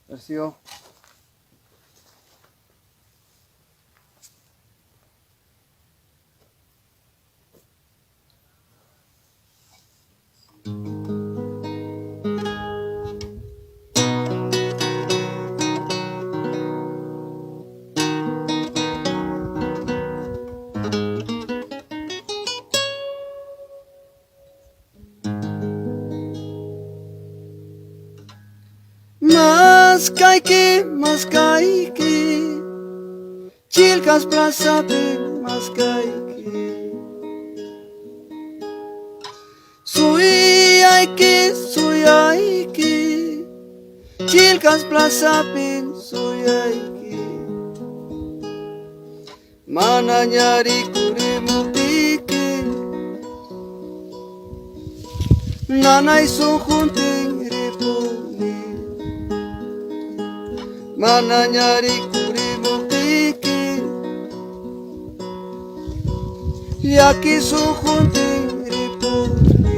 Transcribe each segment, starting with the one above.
Versión. Mas kaiki, Chilcas plazapi mas kaiki. Suyayki, Chilcas plazapi suyayki. Mana nyari kurimu tiki, nanay suhunting ripuni. Mana nyari kurimu tiki, yaki suhunting ripuni.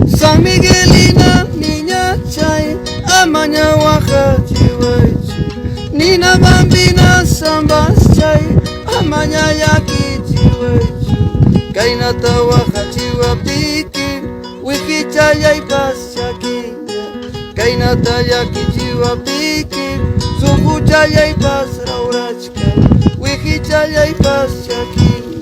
San Miguelina niña chay, amanya waja chihuaychi. Nina bambina sambas chay, amanya yaki chihuaychi. Kainata waja chihuapiki, wiki chayay pas chakinya. Kainata yaki chihuapiki, suku chayay pas raurachka. Wiki chayay pas chakinya.